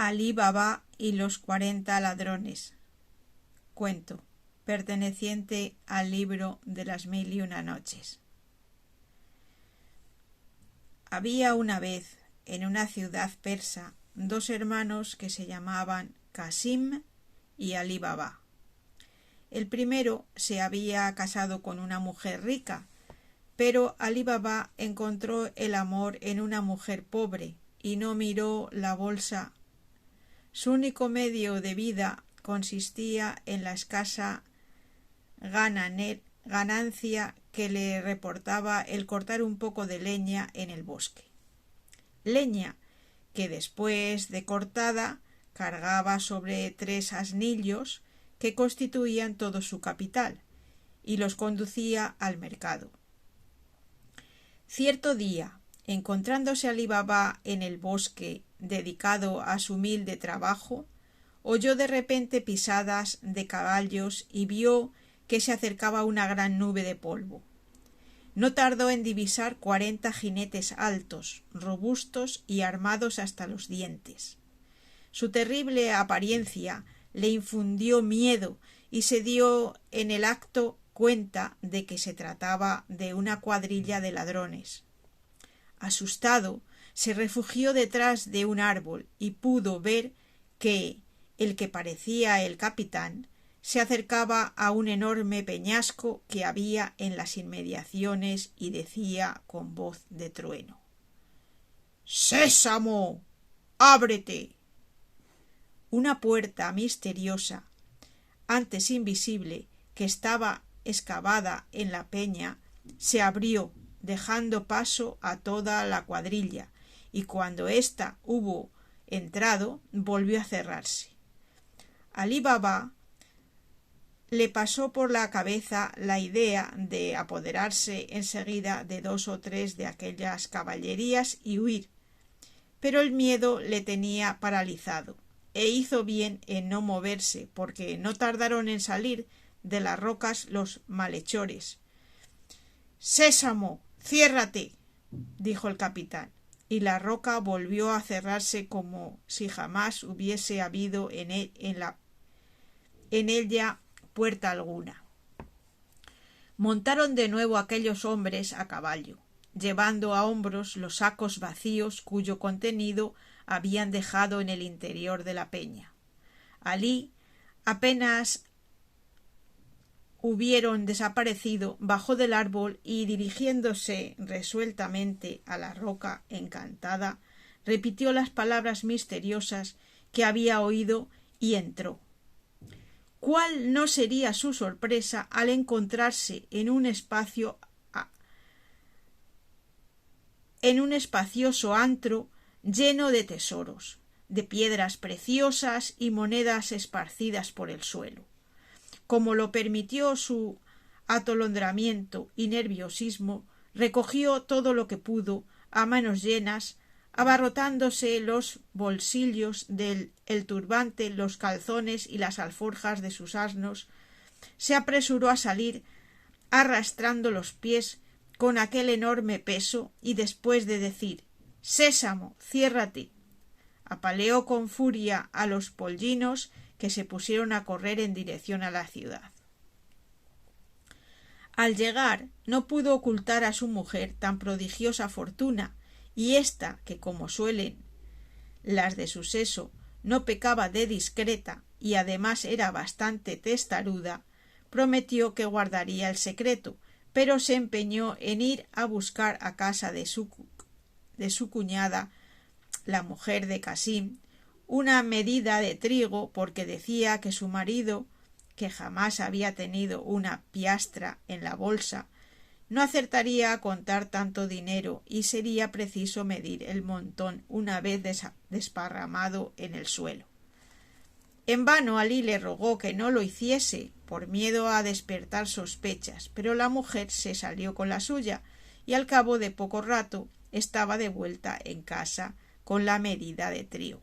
Alí Baba y los 40 ladrones. Cuento perteneciente al libro de las 1001 noches. Había una vez en una ciudad persa dos hermanos que se llamaban Qasim y Alí Baba. El primero se había casado con una mujer rica, pero Alí Baba encontró el amor en una mujer pobre y no miró la bolsa. Su único medio de vida consistía en la escasa ganancia que le reportaba el cortar un poco de leña en el bosque. Leña que después de cortada cargaba sobre 3 asnillos que constituían todo su capital y los conducía al mercado. Cierto día, encontrándose Alí Baba en el bosque dedicado a su humilde trabajo, oyó de repente pisadas de caballos y vio que se acercaba una gran nube de polvo. No tardó en divisar 40 jinetes altos, robustos y armados hasta los dientes. Su terrible apariencia le infundió miedo y se dio en el acto cuenta de que se trataba de una cuadrilla de ladrones. Asustado, se refugió detrás de un árbol y pudo ver que el que parecía el capitán se acercaba a un enorme peñasco que había en las inmediaciones y decía con voz de trueno: «¡Sésamo! ¡Ábrete!». Una puerta misteriosa, antes invisible, que estaba excavada en la peña, se abrió, dejando paso a toda la cuadrilla, y cuando ésta hubo entrado, volvió a cerrarse. Alí Baba le pasó por la cabeza la idea de apoderarse enseguida de 2 o 3 de aquellas caballerías y huir, pero el miedo le tenía paralizado, e hizo bien en no moverse, porque no tardaron en salir de las rocas los malhechores. «¡Sésamo! ¡Ciérrate!», dijo el capitán, y la roca volvió a cerrarse como si jamás hubiese habido en ella puerta alguna. Montaron de nuevo aquellos hombres a caballo, llevando a hombros los sacos vacíos cuyo contenido habían dejado en el interior de la peña. Alí, apenas hubieron desaparecido, bajó del árbol y, dirigiéndose resueltamente a la roca encantada, repitió las palabras misteriosas que había oído y entró. ¿Cuál no sería su sorpresa al encontrarse en un espacioso antro lleno de tesoros, de piedras preciosas y monedas esparcidas por el suelo? Como lo permitió su atolondramiento y nerviosismo, recogió todo lo que pudo a manos llenas, abarrotándose los bolsillos el turbante, los calzones y las alforjas de sus asnos. Se apresuró a salir arrastrando los pies con aquel enorme peso y, después de decir «Sésamo, ciérrate», apaleó con furia a los pollinos que se pusieron a correr en dirección a la ciudad. Al llegar no pudo ocultar a su mujer tan prodigiosa fortuna, y ésta, que como suelen las de su sexo, no pecaba de discreta y además era bastante testaruda, prometió que guardaría el secreto, pero se empeñó en ir a buscar a casa de su cuñada, la mujer de Qasim, una medida de trigo, porque decía que su marido, que jamás había tenido una piastra en la bolsa, no acertaría a contar tanto dinero y sería preciso medir el montón una vez desparramado en el suelo. En vano Alí le rogó que no lo hiciese, por miedo a despertar sospechas, pero la mujer se salió con la suya y al cabo de poco rato estaba de vuelta en casa con la medida de trigo.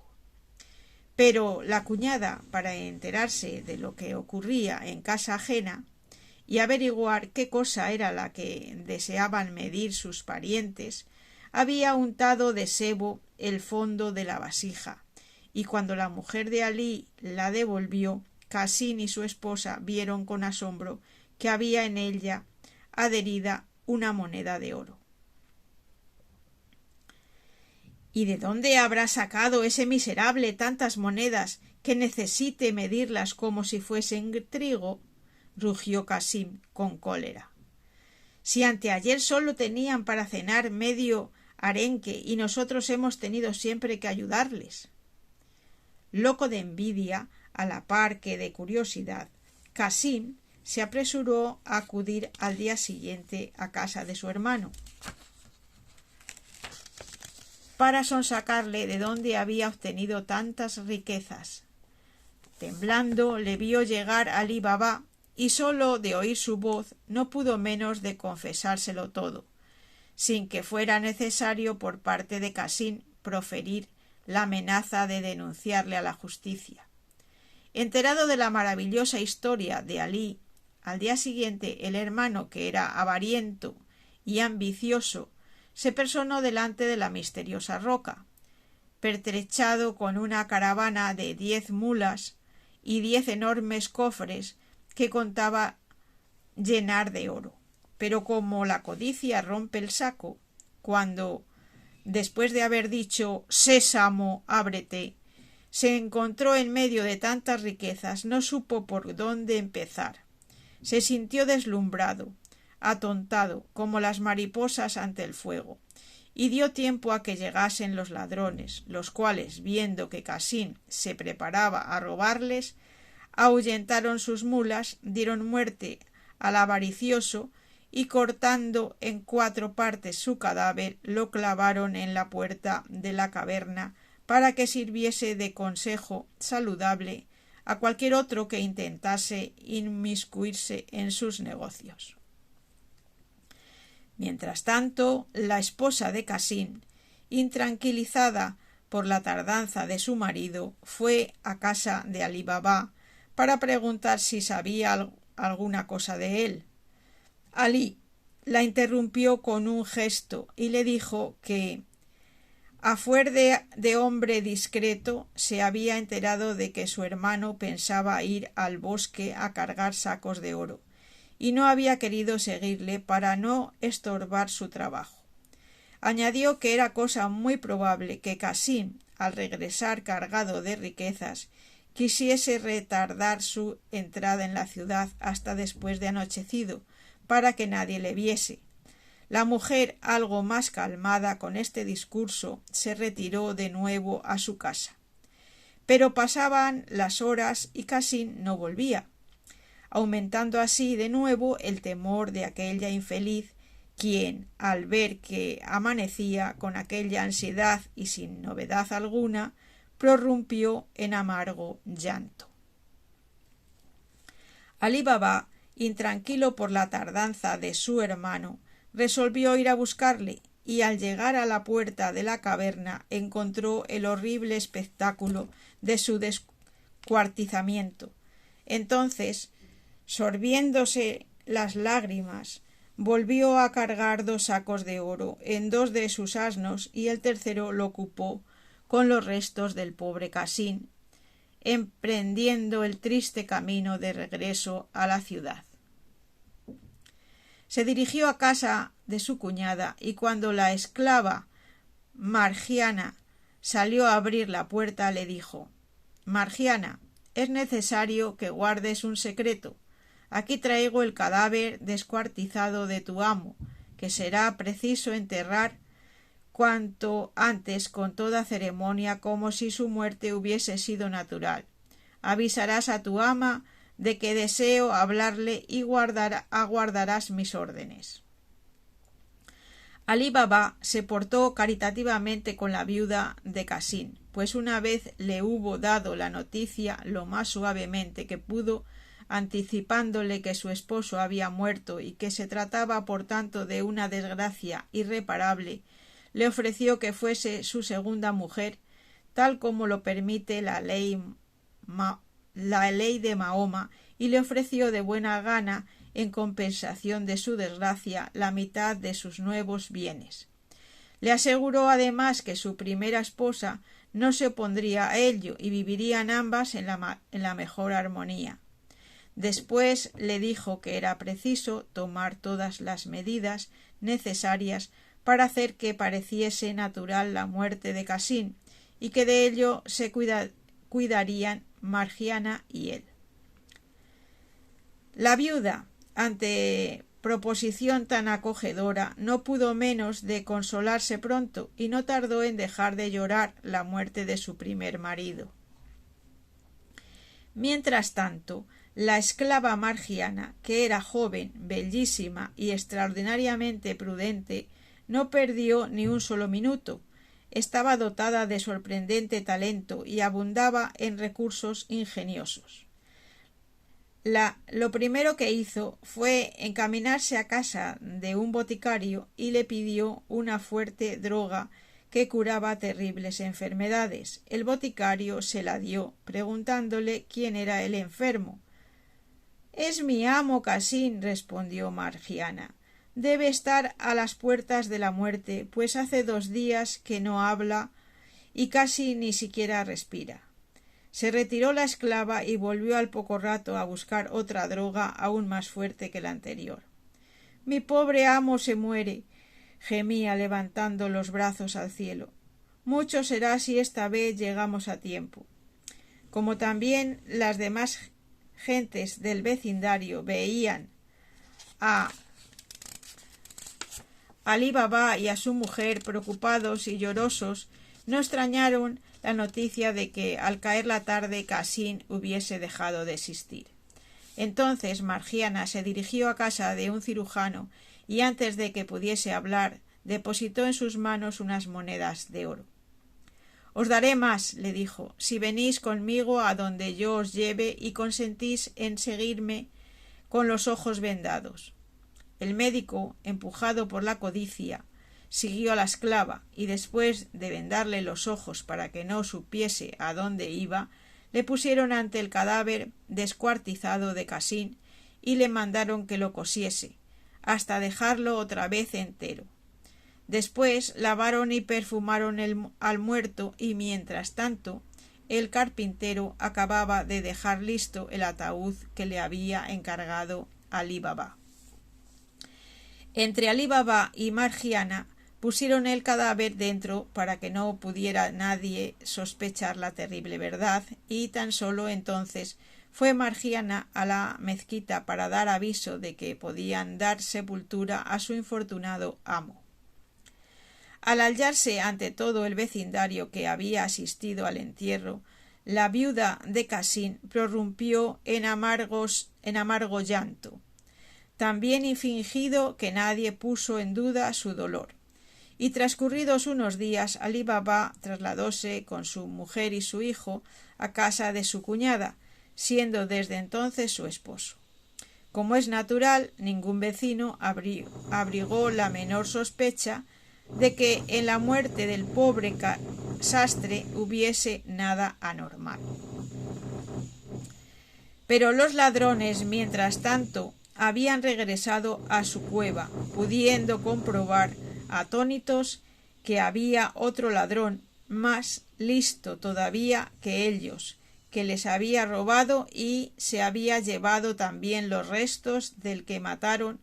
Pero la cuñada, para enterarse de lo que ocurría en casa ajena y averiguar qué cosa era la que deseaban medir sus parientes, había untado de sebo el fondo de la vasija y cuando la mujer de Alí la devolvió, Casín y su esposa vieron con asombro que había en ella adherida una moneda de oro. ¿Y de dónde habrá sacado ese miserable tantas monedas que necesite medirlas como si fuesen trigo? Rugió Casín con cólera. Si anteayer solo tenían para cenar medio arenque y nosotros hemos tenido siempre que ayudarles. Loco de envidia, a la par que de curiosidad, Casín se apresuró a acudir al día siguiente a casa de su hermano para sonsacarle de dónde había obtenido tantas riquezas. Temblando le vio llegar Alí Baba y sólo de oír su voz no pudo menos de confesárselo todo, sin que fuera necesario por parte de Casín proferir la amenaza de denunciarle a la justicia. Enterado de la maravillosa historia de Alí, al día siguiente el hermano, que era avariento y ambicioso, se personó delante de la misteriosa roca, pertrechado con una caravana de 10 mulas y 10 enormes cofres que contaba llenar de oro. Pero como la codicia rompe el saco, cuando, después de haber dicho «Sésamo, ábrete», se encontró en medio de tantas riquezas, no supo por dónde empezar. Se sintió deslumbrado, atontado, como las mariposas ante el fuego, y dio tiempo a que llegasen los ladrones, los cuales, viendo que Casín se preparaba a robarles, ahuyentaron sus mulas, dieron muerte al avaricioso y, cortando en 4 partes su cadáver, lo clavaron en la puerta de la caverna para que sirviese de consejo saludable a cualquier otro que intentase inmiscuirse en sus negocios. Mientras tanto, la esposa de Casín, intranquilizada por la tardanza de su marido, fue a casa de Alí Baba para preguntar si sabía alguna cosa de él. Alí la interrumpió con un gesto y le dijo que, a fuer de hombre discreto, se había enterado de que su hermano pensaba ir al bosque a cargar sacos de oro, y no había querido seguirle para no estorbar su trabajo. Añadió que era cosa muy probable que Casín, al regresar cargado de riquezas, quisiese retardar su entrada en la ciudad hasta después de anochecido, para que nadie le viese. La mujer, algo más calmada con este discurso, se retiró de nuevo a su casa. Pero pasaban las horas y Casín no volvía, aumentando así de nuevo el temor de aquella infeliz, quien, al ver que amanecía con aquella ansiedad y sin novedad alguna, prorrumpió en amargo llanto. Alí Baba, intranquilo por la tardanza de su hermano, resolvió ir a buscarle, y al llegar a la puerta de la caverna encontró el horrible espectáculo de su descuartizamiento. Entonces, sorbiéndose las lágrimas, volvió a cargar 2 sacos de oro en 2 de sus asnos y el tercero lo ocupó con los restos del pobre Casín, emprendiendo el triste camino de regreso a la ciudad. Se dirigió a casa de su cuñada y cuando la esclava Margiana salió a abrir la puerta le dijo: «Margiana, es necesario que guardes un secreto. Aquí traigo el cadáver descuartizado de tu amo, que será preciso enterrar cuanto antes con toda ceremonia, como si su muerte hubiese sido natural. Avisarás a tu ama de que deseo hablarle y aguardarás mis órdenes». Alí Baba se portó caritativamente con la viuda de Casín, pues una vez le hubo dado la noticia lo más suavemente que pudo, anticipándole que su esposo había muerto y que se trataba por tanto de una desgracia irreparable, le ofreció que fuese su segunda mujer, tal como lo permite la ley de Mahoma, y le ofreció de buena gana, en compensación de su desgracia, la mitad de sus nuevos bienes. Le aseguró además que su primera esposa no se opondría a ello y vivirían ambas en la mejor armonía. Después le dijo que era preciso tomar todas las medidas necesarias para hacer que pareciese natural la muerte de Casín y que de ello se cuidarían Margiana y él. La viuda, ante proposición tan acogedora, no pudo menos de consolarse pronto y no tardó en dejar de llorar la muerte de su primer marido. Mientras tanto, la esclava Margiana, que era joven, bellísima y extraordinariamente prudente, no perdió ni un solo minuto. Estaba dotada de sorprendente talento y abundaba en recursos ingeniosos. Lo primero que hizo fue encaminarse a casa de un boticario y le pidió una fuerte droga que curaba terribles enfermedades. El boticario se la dio, preguntándole quién era el enfermo. «Es mi amo Casín», respondió Margiana. «Debe estar a las puertas de la muerte, pues hace 2 días que no habla y casi ni siquiera respira». Se retiró la esclava y volvió al poco rato a buscar otra droga aún más fuerte que la anterior. «Mi pobre amo se muere», gemía levantando los brazos al cielo. «Mucho será si esta vez llegamos a tiempo». Como también las demás gentes del vecindario veían a Alí Baba y a su mujer preocupados y llorosos, no extrañaron la noticia de que al caer la tarde Casín hubiese dejado de existir. Entonces Margiana se dirigió a casa de un cirujano y antes de que pudiese hablar depositó en sus manos unas monedas de oro. «Os daré más», le dijo, «si venís conmigo a donde yo os lleve y consentís en seguirme con los ojos vendados». El médico, empujado por la codicia, siguió a la esclava y después de vendarle los ojos para que no supiese a dónde iba, le pusieron ante el cadáver descuartizado de Casín y le mandaron que lo cosiese, hasta dejarlo otra vez entero. Después lavaron y perfumaron al muerto y mientras tanto el carpintero acababa de dejar listo el ataúd que le había encargado Alí Baba. Entre Alí Baba y Margiana pusieron el cadáver dentro para que no pudiera nadie sospechar la terrible verdad y tan solo entonces fue Margiana a la mezquita para dar aviso de que podían dar sepultura a su infortunado amo. Al hallarse ante todo el vecindario que había asistido al entierro, la viuda de Casín prorrumpió en amargo llanto, tan bien fingido que nadie puso en duda su dolor. Y transcurridos unos días, Alí Baba trasladóse con su mujer y su hijo a casa de su cuñada, siendo desde entonces su esposo. Como es natural, ningún vecino abrigó la menor sospecha de que en la muerte del pobre sastre hubiese nada anormal. Pero los ladrones, mientras tanto, habían regresado a su cueva, pudiendo comprobar, atónitos, que había otro ladrón, más listo todavía que ellos, que les había robado y se había llevado también los restos del que mataron.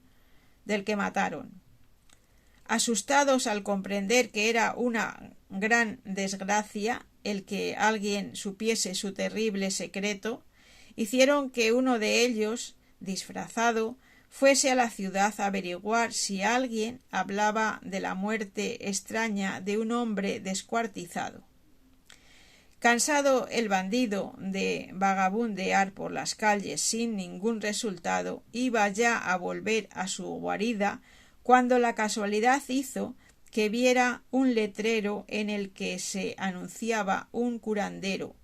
Asustados al comprender que era una gran desgracia el que alguien supiese su terrible secreto, hicieron que uno de ellos, disfrazado, fuese a la ciudad a averiguar si alguien hablaba de la muerte extraña de un hombre descuartizado. Cansado el bandido de vagabundear por las calles sin ningún resultado, iba ya a volver a su guarida cuando la casualidad hizo que viera un letrero en el que se anunciaba un curandero,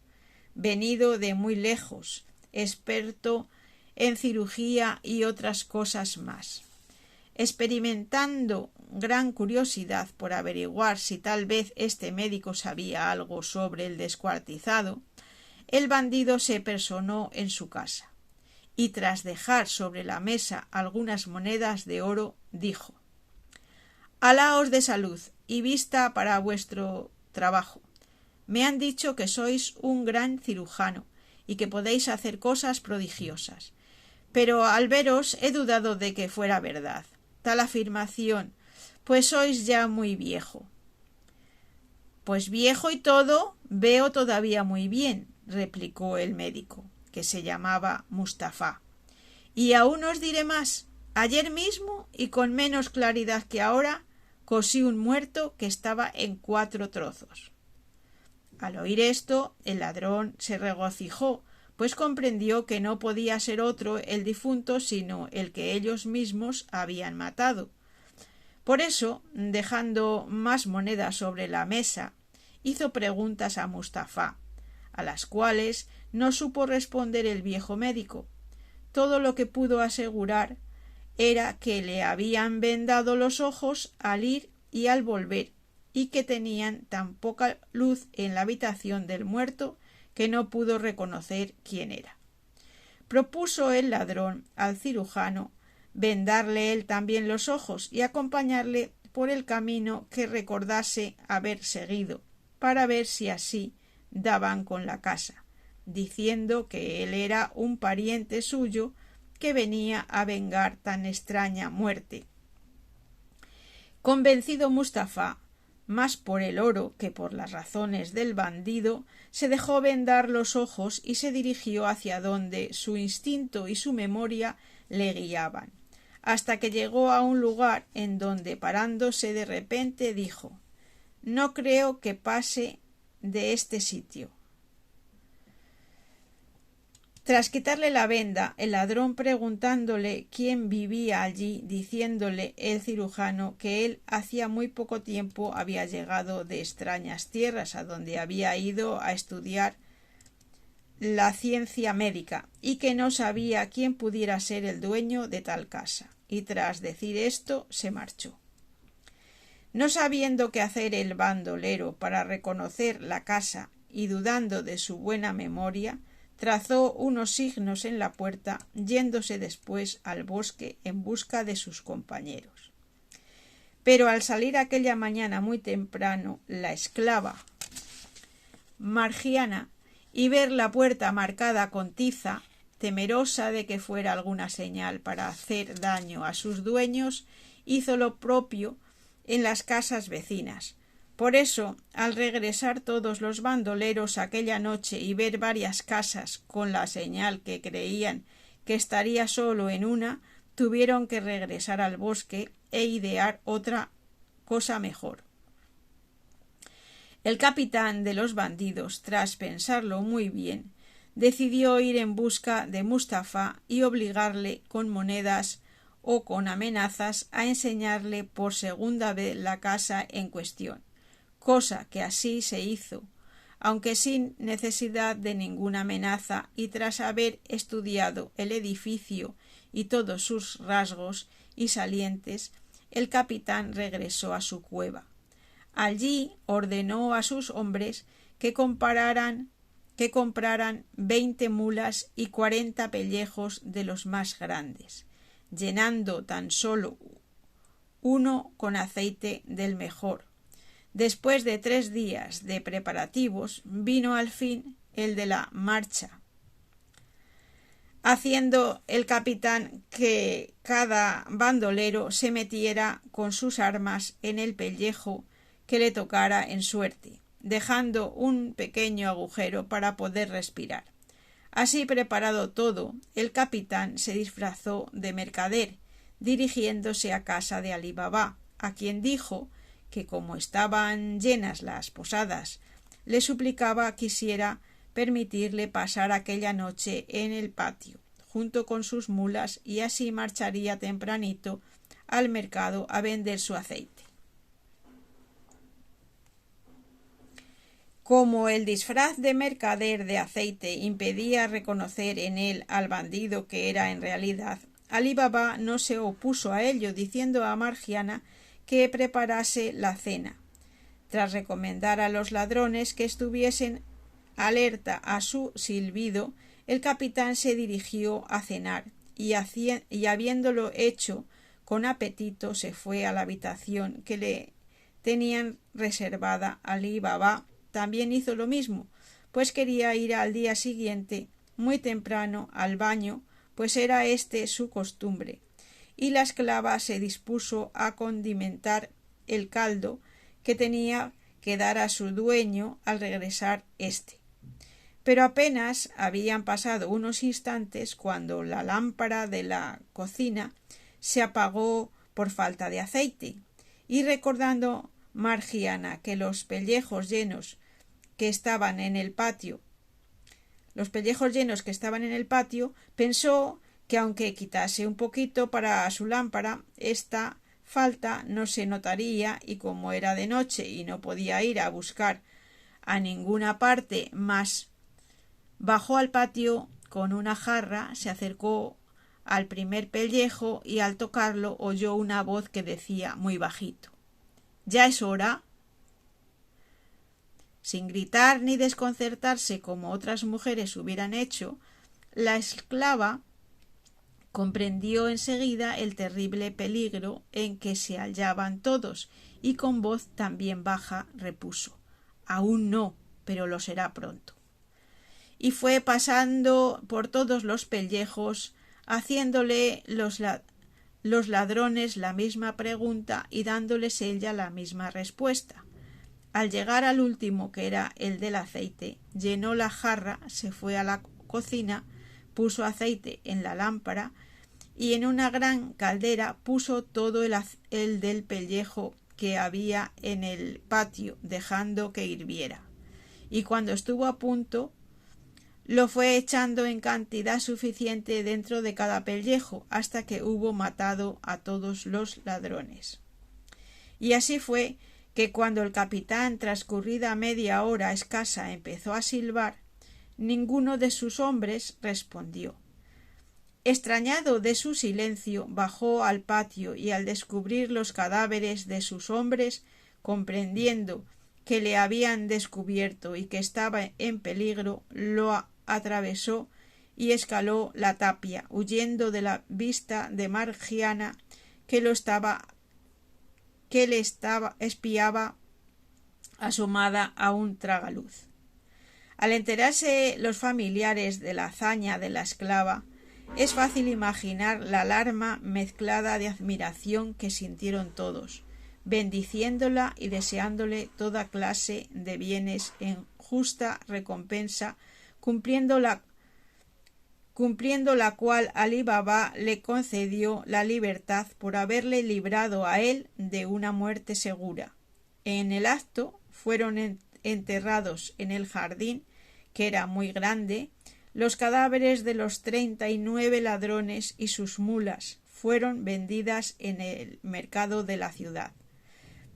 venido de muy lejos, experto en cirugía y otras cosas más. Experimentando gran curiosidad por averiguar si tal vez este médico sabía algo sobre el descuartizado, el bandido se personó en su casa y tras dejar sobre la mesa algunas monedas de oro, dijo: «Alá os dé salud, y vista para vuestro trabajo. Me han dicho que sois un gran cirujano y que podéis hacer cosas prodigiosas. Pero al veros he dudado de que fuera verdad tal afirmación, pues sois ya muy viejo. Pues viejo y todo, veo todavía muy bien, replicó el médico, que se llamaba Mustafá. Y aún os diré más. Ayer mismo, y con menos claridad que ahora, cosí un muerto que estaba en 4 trozos. Al oír esto, el ladrón se regocijó, pues comprendió que no podía ser otro el difunto sino el que ellos mismos habían matado. Por eso, dejando más monedas sobre la mesa, hizo preguntas a Mustafá, a las cuales no supo responder el viejo médico. Todo lo que pudo asegurar era que le habían vendado los ojos al ir y al volver, y que tenían tan poca luz en la habitación del muerto que no pudo reconocer quién era. Propuso el ladrón al cirujano vendarle él también los ojos y acompañarle por el camino que recordase haber seguido, para ver si así daban con la casa, diciendo que él era un pariente suyo que venía a vengar tan extraña muerte. Convencido Mustafá, más por el oro que por las razones del bandido, se dejó vendar los ojos y se dirigió hacia donde su instinto y su memoria le guiaban, hasta que llegó a un lugar en donde, parándose de repente, dijo: «No creo que pase de este sitio». Tras quitarle la venda, el ladrón, preguntándole quién vivía allí, diciéndole el cirujano que él hacía muy poco tiempo había llegado de extrañas tierras, a donde había ido a estudiar la ciencia médica, y que no sabía quién pudiera ser el dueño de tal casa, y tras decir esto se marchó. No sabiendo qué hacer el bandolero para reconocer la casa y dudando de su buena memoria, trazó unos signos en la puerta, yéndose después al bosque en busca de sus compañeros. Pero al salir aquella mañana muy temprano la esclava Margiana y ver la puerta marcada con tiza, temerosa de que fuera alguna señal para hacer daño a sus dueños, hizo lo propio en las casas vecinas. Por eso, al regresar todos los bandoleros aquella noche y ver varias casas con la señal que creían que estaría solo en una, tuvieron que regresar al bosque e idear otra cosa mejor. El capitán de los bandidos, tras pensarlo muy bien, decidió ir en busca de Mustafá y obligarle con monedas o con amenazas a enseñarle por segunda vez la casa en cuestión, cosa que así se hizo, aunque sin necesidad de ninguna amenaza, y tras haber estudiado el edificio y todos sus rasgos y salientes, el capitán regresó a su cueva. Allí ordenó a sus hombres que compraran 20 mulas y 40 pellejos de los más grandes, llenando tan solo uno con aceite del mejor. Después de 3 días de preparativos, vino al fin el de la marcha, haciendo el capitán que cada bandolero se metiera con sus armas en el pellejo que le tocara en suerte, dejando un pequeño agujero para poder respirar. Así preparado todo, el capitán se disfrazó de mercader, dirigiéndose a casa de Alí Baba, a quien dijo que, como estaban llenas las posadas, le suplicaba quisiera permitirle pasar aquella noche en el patio, junto con sus mulas, y así marcharía tempranito al mercado a vender su aceite. Como el disfraz de mercader de aceite impedía reconocer en él al bandido que era en realidad, Alí Baba no se opuso a ello, diciendo a Margiana que preparase la cena. Tras recomendar a los ladrones que estuviesen alerta a su silbido, el capitán se dirigió a cenar y habiéndolo hecho con apetito se fue a la habitación que le tenían reservada. Alí Baba también hizo lo mismo, pues quería ir al día siguiente muy temprano al baño, pues era su costumbre, y la esclava se dispuso a condimentar el caldo que tenía que dar a su dueño al regresar Pero apenas habían pasado unos instantes cuando la lámpara de la cocina se apagó por falta de aceite, y recordando Margiana que los pellejos llenos que estaban en el patio, pensó que aunque quitase un poquito para su lámpara, esta falta no se notaría, y como era de noche y no podía ir a buscar a ninguna parte más, bajó al patio con una jarra, se acercó al primer pellejo y al tocarlo oyó una voz que decía muy bajito: «¿Ya es hora?». Sin gritar ni desconcertarse como otras mujeres hubieran hecho, la esclava comprendió enseguida el terrible peligro en que se hallaban todos, y con voz también baja repuso: «Aún no, pero lo será pronto». Y fue pasando por todos los pellejos, haciéndole los ladrones la misma pregunta y dándoles ella la misma respuesta. Al llegar al último, que era el del aceite, llenó la jarra, se fue a la cocina, puso aceite en la lámpara y en una gran caldera puso todo el del pellejo que había en el patio, dejando que hirviera. Y cuando estuvo a punto, lo fue echando en cantidad suficiente dentro de cada pellejo, hasta que hubo matado a todos los ladrones. Y así fue que cuando el capitán, transcurrida media hora escasa, empezó a silbar, ninguno de sus hombres respondió. Extrañado de su silencio, bajó al patio y al descubrir los cadáveres de sus hombres, comprendiendo que le habían descubierto y que estaba en peligro, lo atravesó y escaló la tapia, huyendo de la vista de Margiana, que le espiaba asomada a un tragaluz. Al enterarse los familiares de la hazaña de la esclava, es fácil imaginar la alarma mezclada de admiración que sintieron todos, bendiciéndola y deseándole toda clase de bienes en justa recompensa, cumpliendo la cual Alí Baba le concedió la libertad por haberle librado a él de una muerte segura. En el acto fueron enterrados en el jardín, que era muy grande, los cadáveres de los 39 ladrones, y sus mulas fueron vendidas en el mercado de la ciudad.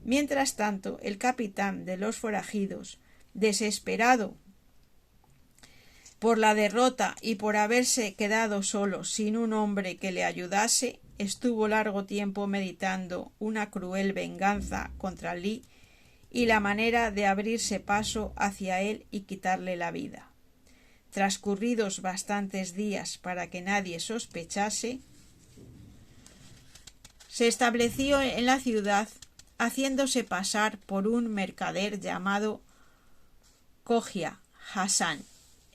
Mientras tanto, el capitán de los forajidos, desesperado por la derrota y por haberse quedado solo sin un hombre que le ayudase, estuvo largo tiempo meditando una cruel venganza contra Alí y la manera de abrirse paso hacia él y quitarle la vida. Transcurridos bastantes días para que nadie sospechase, se estableció en la ciudad, haciéndose pasar por un mercader llamado Khoja Hassan,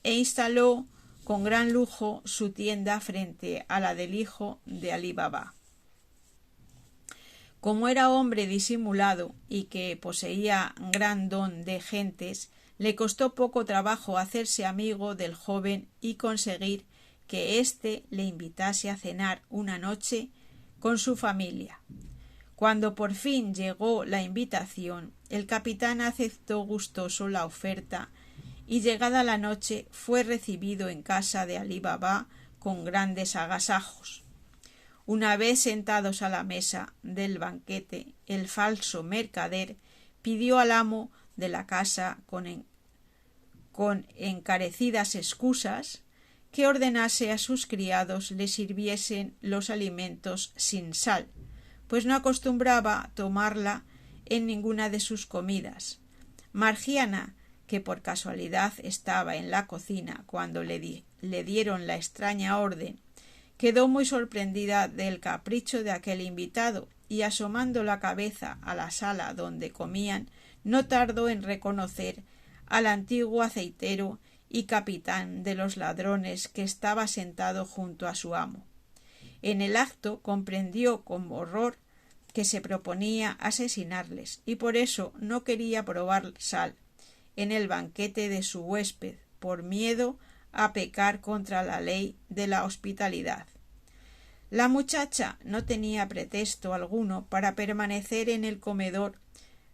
e instaló con gran lujo su tienda frente a la del hijo de Alí Baba. Como era hombre disimulado y que poseía gran don de gentes, le costó poco trabajo hacerse amigo del joven y conseguir que éste le invitase a cenar una noche con su familia. Cuando por fin llegó la invitación, el capitán aceptó gustoso la oferta y, llegada la noche, fue recibido en casa de Alí Baba con grandes agasajos. Una vez sentados a la mesa del banquete, el falso mercader pidió al amo de la casa con encarecidas excusas que ordenase a sus criados le sirviesen los alimentos sin sal, pues no acostumbraba tomarla en ninguna de sus comidas. Margiana, que por casualidad estaba en la cocina cuando le dieron la extraña orden, quedó muy sorprendida del capricho de aquel invitado y asomando la cabeza a la sala donde comían, no tardó en reconocer al antiguo aceitero y capitán de los ladrones que estaba sentado junto a su amo. En el acto comprendió con horror que se proponía asesinarles y por eso no quería probar sal en el banquete de su huésped, por miedo a pecar contra la ley de la hospitalidad. La muchacha no tenía pretexto alguno para permanecer en el comedor,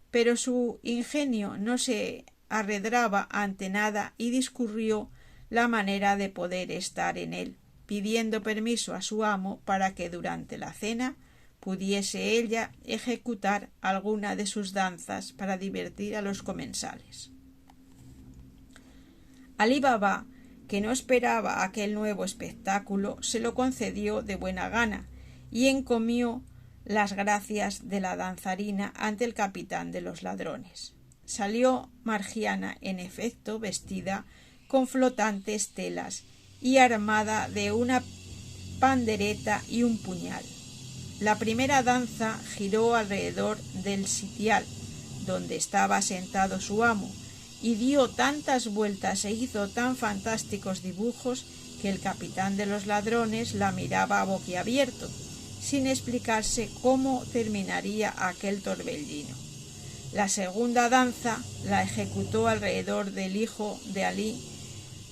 pero su ingenio no se arredraba ante nada y discurrió la manera de poder estar en él, pidiendo permiso a su amo para que durante la cena pudiese ella ejecutar alguna de sus danzas para divertir a los comensales. Alí Baba, que no esperaba aquel nuevo espectáculo, se lo concedió de buena gana y encomió las gracias de la danzarina ante el capitán de los ladrones. Salió Margiana, en efecto, vestida con flotantes telas y armada de una pandereta y un puñal. La primera danza giró alrededor del sitial, donde estaba sentado su amo, y dio tantas vueltas e hizo tan fantásticos dibujos que el capitán de los ladrones la miraba boquiabierto, sin explicarse cómo terminaría aquel torbellino. La segunda danza la ejecutó alrededor del hijo de Alí,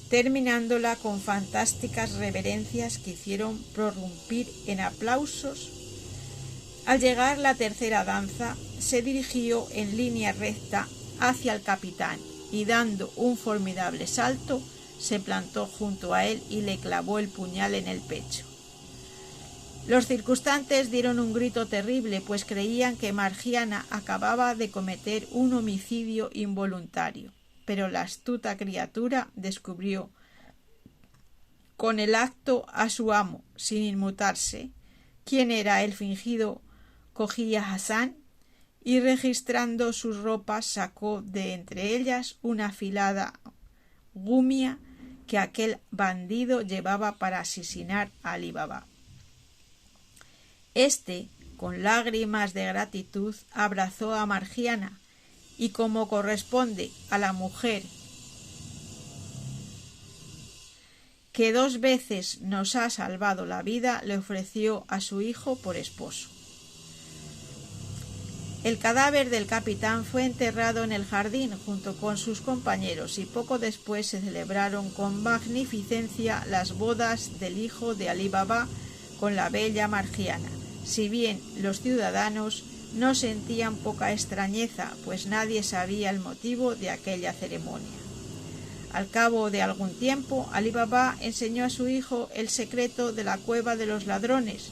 terminándola con fantásticas reverencias que hicieron prorrumpir en aplausos. Al llegar la tercera danza, se dirigió en línea recta hacia el capitán y dando un formidable salto, se plantó junto a él y le clavó el puñal en el pecho. Los circunstantes dieron un grito terrible, pues creían que Margiana acababa de cometer un homicidio involuntario, pero la astuta criatura descubrió con el acto a su amo, sin inmutarse, quién era el fingido Cogia Hassan, y registrando sus ropas sacó de entre ellas una afilada gumia que aquel bandido llevaba para asesinar a Alí Baba. Este, con lágrimas de gratitud, abrazó a Margiana y, como corresponde a la mujer que 2 veces nos ha salvado la vida, le ofreció a su hijo por esposo. El cadáver del capitán fue enterrado en el jardín junto con sus compañeros y poco después se celebraron con magnificencia las bodas del hijo de Alí Baba con la bella Margiana, si bien los ciudadanos no sentían poca extrañeza, pues nadie sabía el motivo de aquella ceremonia. Al cabo de algún tiempo, Alí Baba enseñó a su hijo el secreto de la cueva de los ladrones,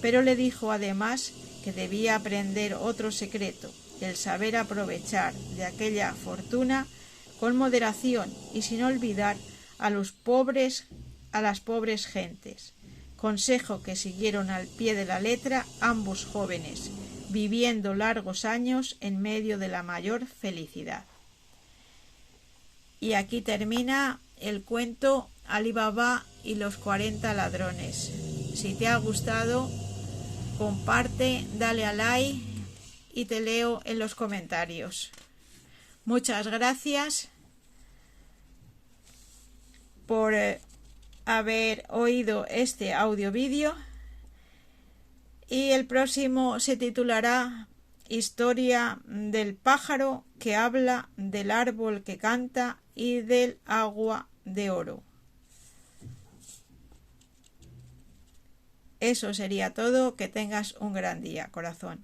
pero le dijo además que debía aprender otro secreto, el saber aprovechar de aquella fortuna con moderación y sin olvidar a las pobres gentes, consejo que siguieron al pie de la letra ambos jóvenes, viviendo largos años en medio de la mayor felicidad. Y aquí termina el cuento Alí Baba y los 40 ladrones. Si te ha gustado, comparte, dale a like y te leo en los comentarios. Muchas gracias por haber oído este audio vídeo y el próximo se titulará Historia del pájaro que habla, del árbol que canta y del agua de oro. Eso sería todo. Que tengas un gran día, corazón.